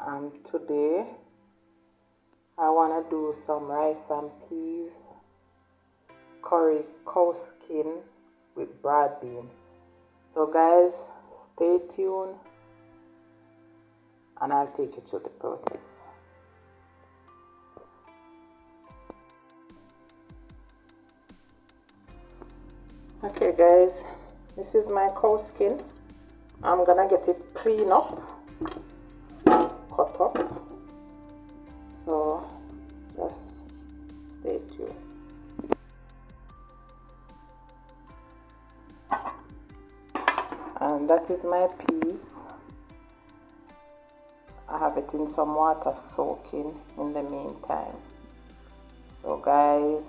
And today I want to do some rice and peas curry cow skin with broad bean. So guys, stay tuned and I'll take you through the process. Okay guys, this is my cow skin. I'm gonna get it clean up, cut up, so just stay tuned. And that is my peas. I have it in some water soaking in the meantime. So guys,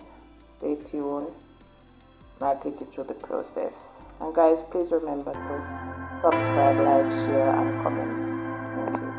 stay tuned and I'll take you through the process. And guys, please remember to subscribe, like, share and comment. Thank you.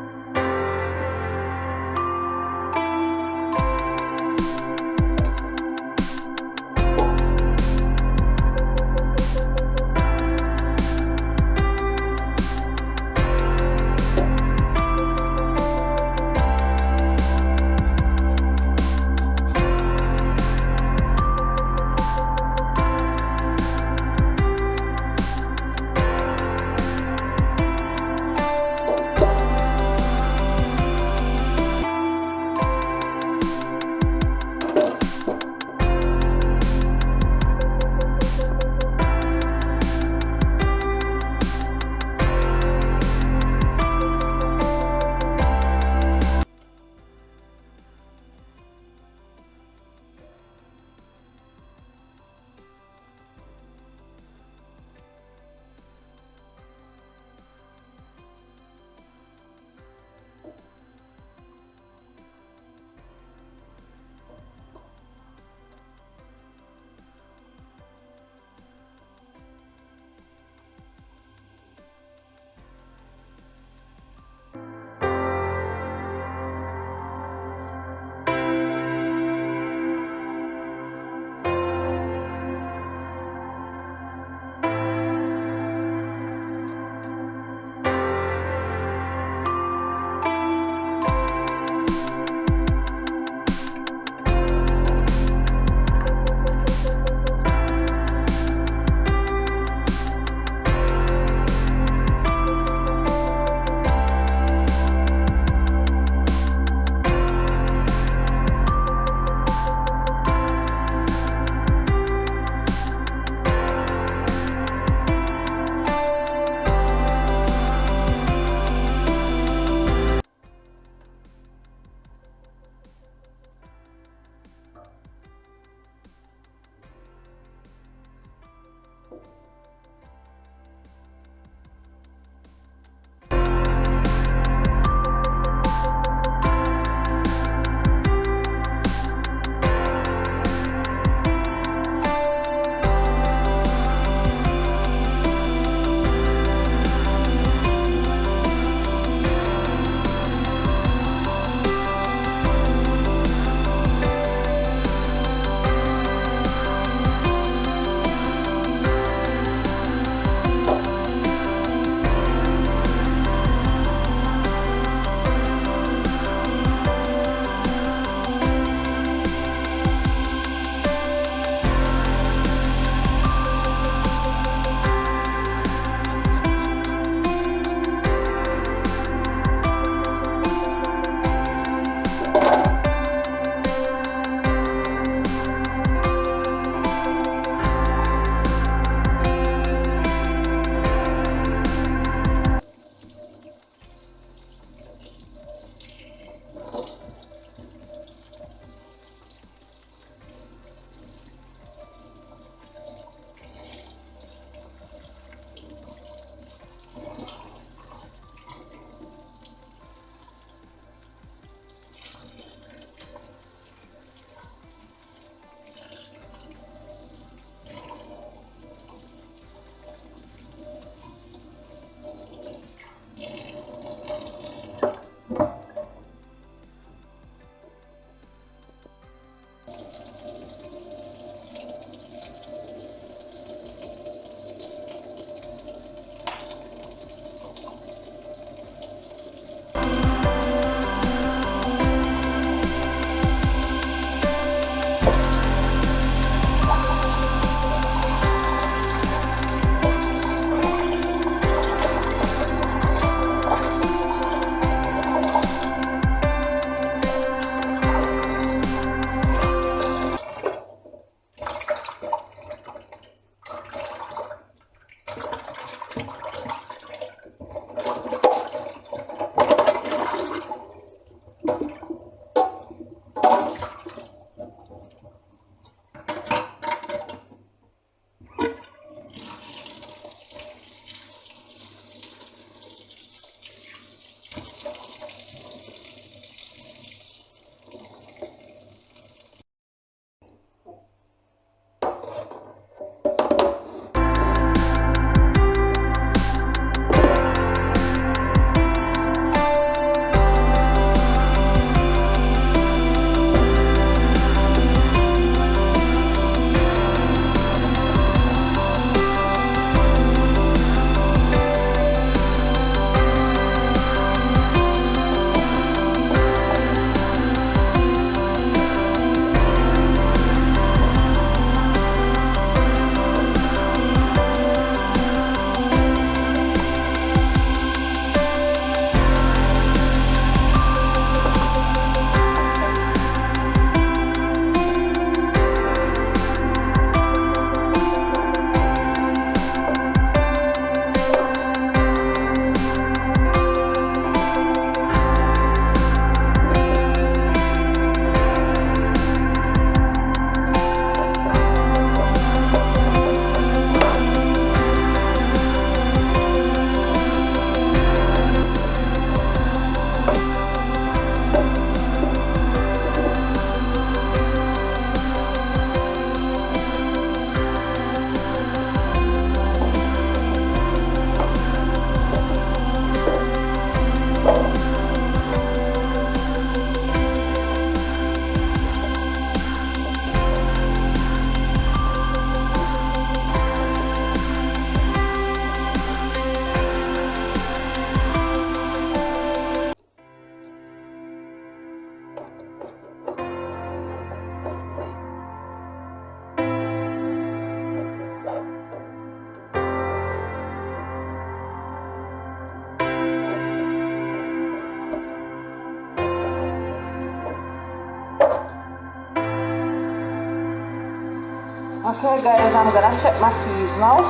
Okay guys, I'm gonna check my peas now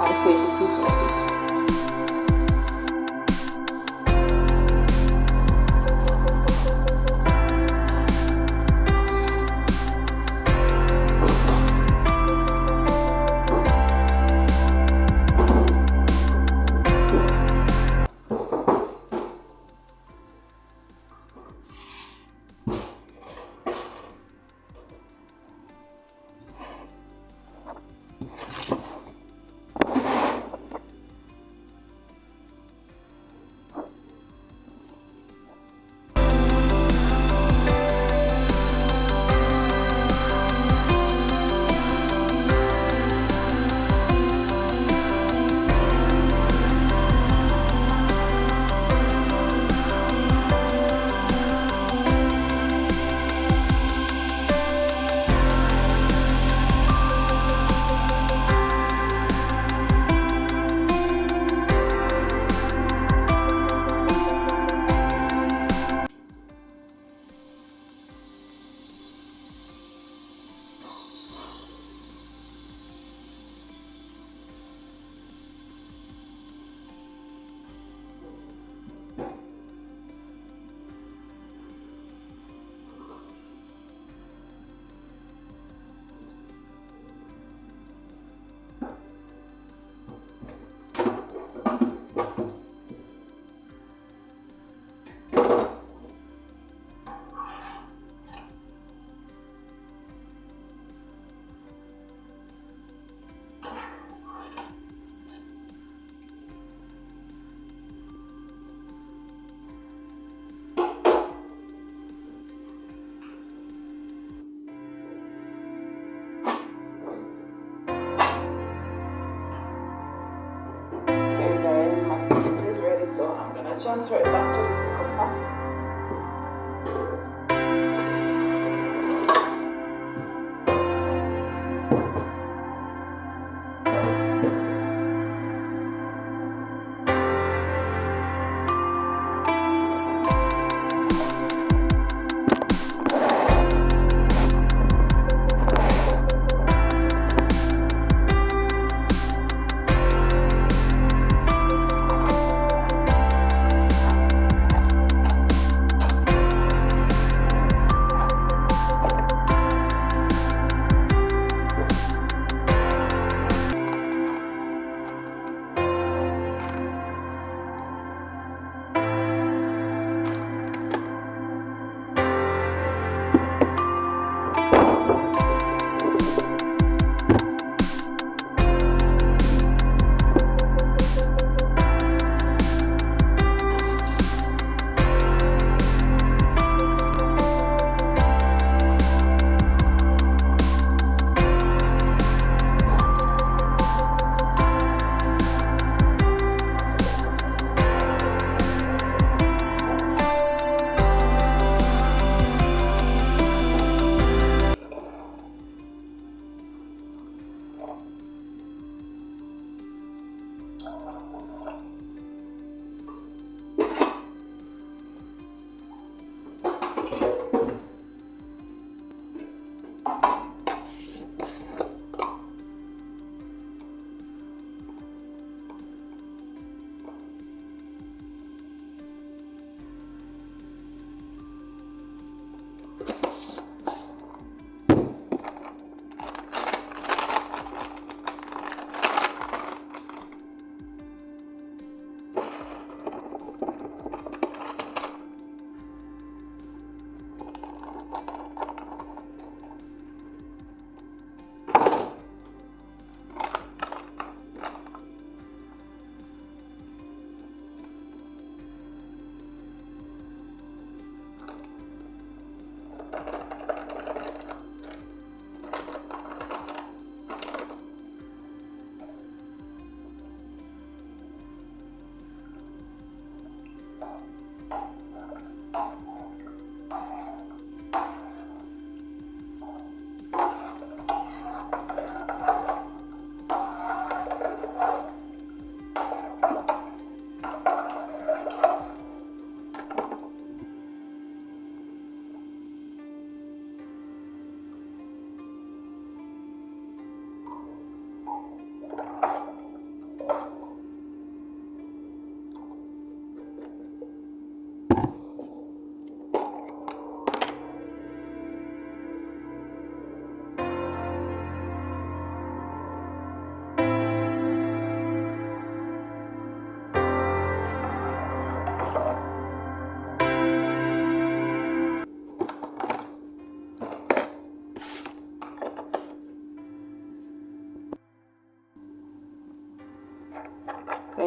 and see if it is ready. So I'm gonna transfer it back to the second pot.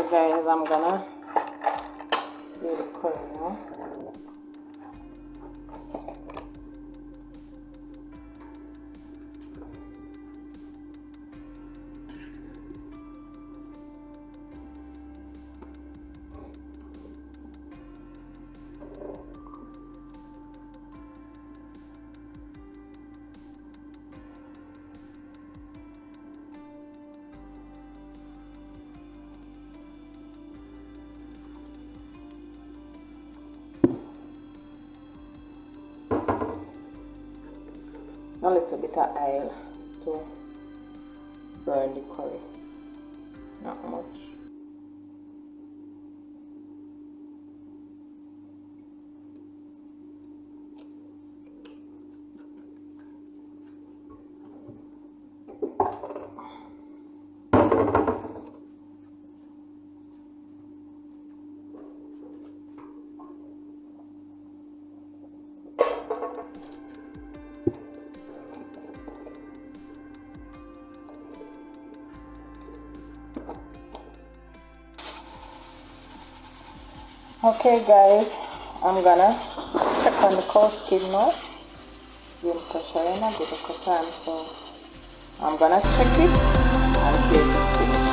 guys, I'm gonna do the curry now. A little bit of oil to burn the curry, not much. Okay guys, I'm gonna check on the cow skin now. Give pressure in a good time, so I'm gonna check it and see if it's finished.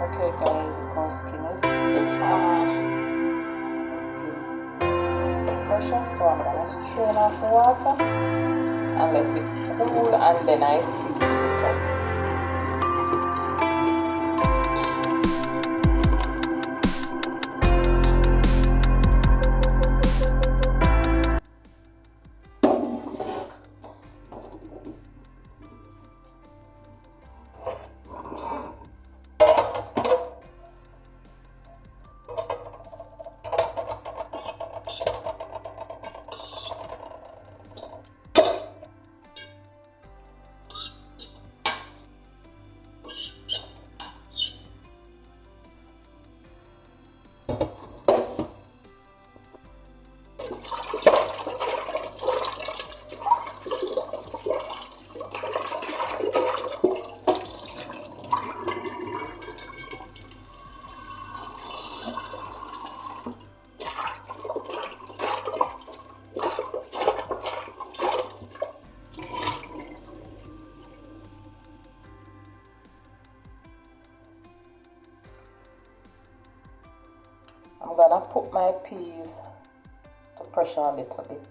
Okay guys, the cow skin is pressure, so I'm gonna strain off the water and let it cool, and then I season it up. I'm gonna put my peas to pressure a little bit.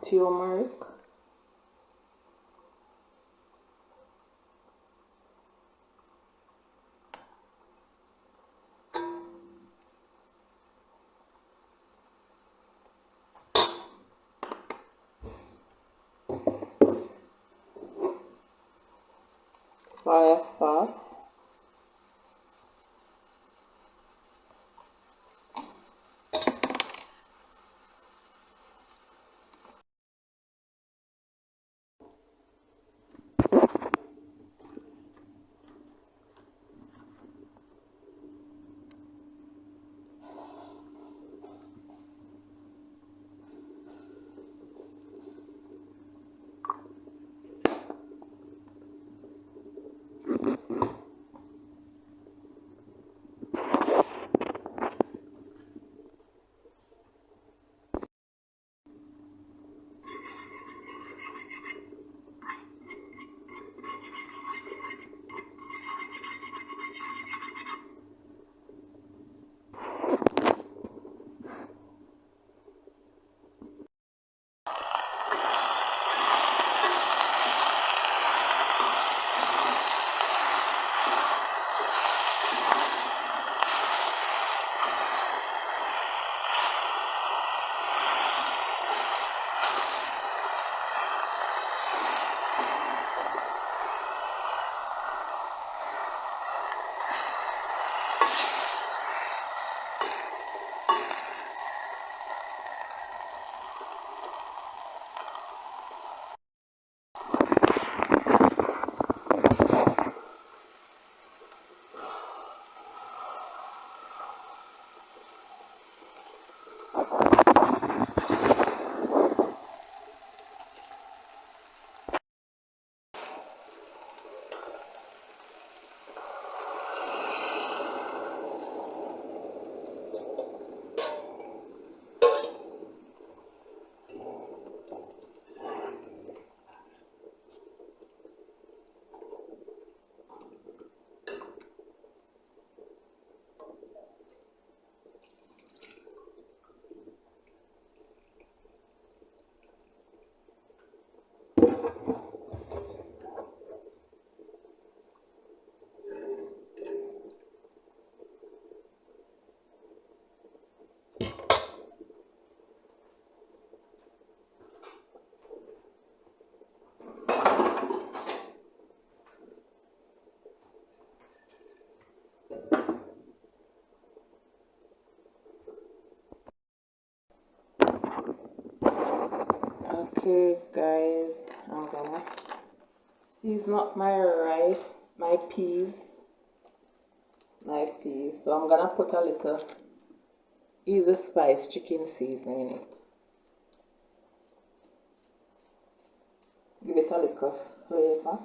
turmeric, soy sauce, okay guys, I'm gonna season up my rice, my peas. So I'm gonna put a little Easy Spice chicken seasoning in it. Give it a little flavor.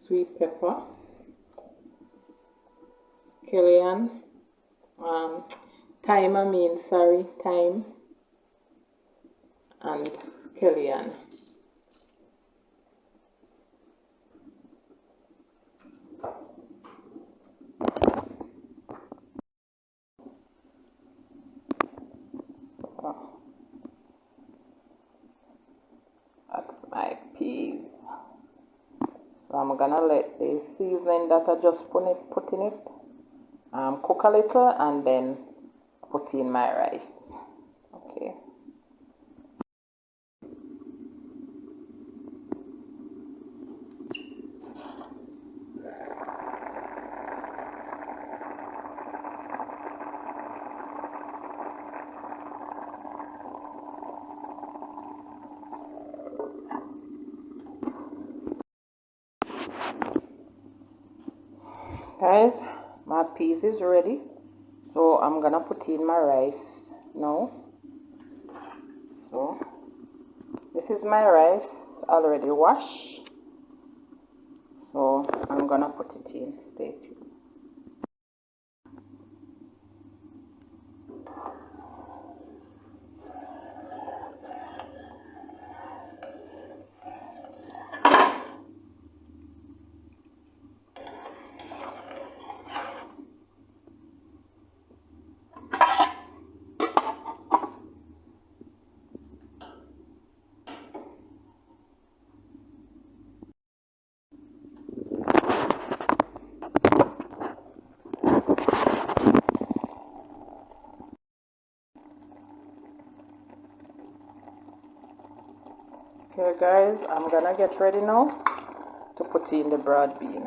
Sweet pepper, scallion, thyme, thyme and scallion. So that's my peas. So I'm gonna let the seasoning that I just put in it cook a little and then put in my rice. Okay. Guys, my peas is ready, so I'm gonna put in my rice now. So this is my rice already washed, so I'm gonna put it in. Stay tuned. Okay guys, I'm gonna get ready now to put in the broad bean.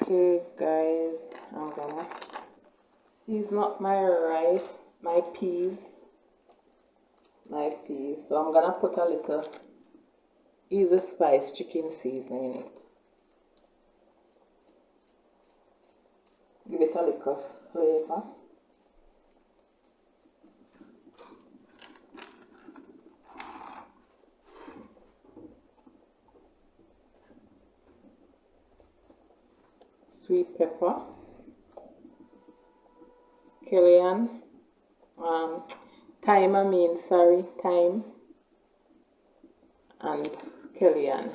Okay guys, I'm gonna season up my rice, my peas. So I'm gonna put a little easy spice chicken seasoning in it. Give it a little flavor. Sweet pepper, scallion, thyme, thyme and scallion.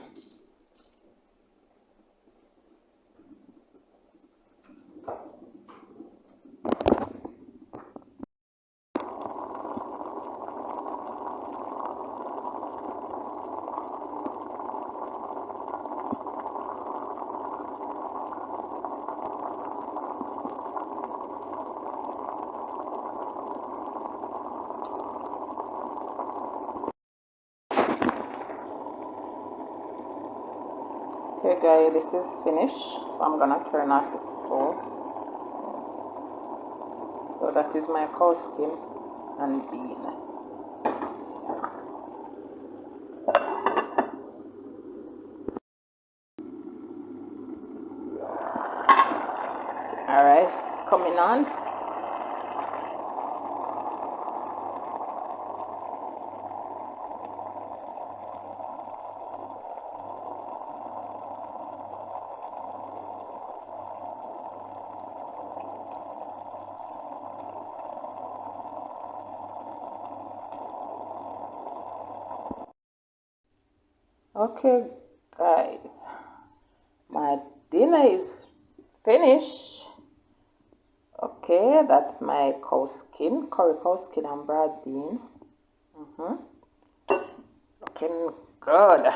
Okay guys, this is finished, so I'm gonna turn off the stove. So that is my cow skin and bean. Our rice coming on. Okay, guys, my dinner is finished. Okay, that's my cow skin, curry cow skin and broad bean. Looking good.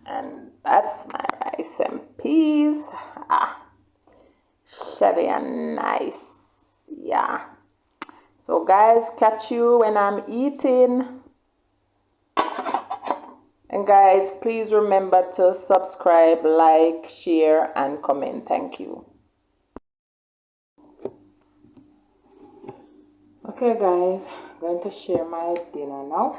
And that's my rice and peas. Shelly and nice. Yeah. So guys, catch you when I'm eating. And guys, please remember to subscribe, like, share, and comment. Thank you. Okay guys, I'm going to share my dinner now.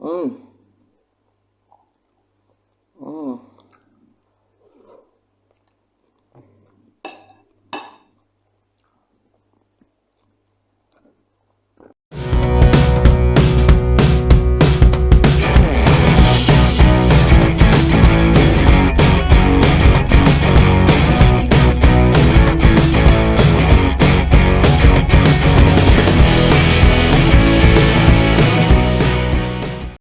Mmm.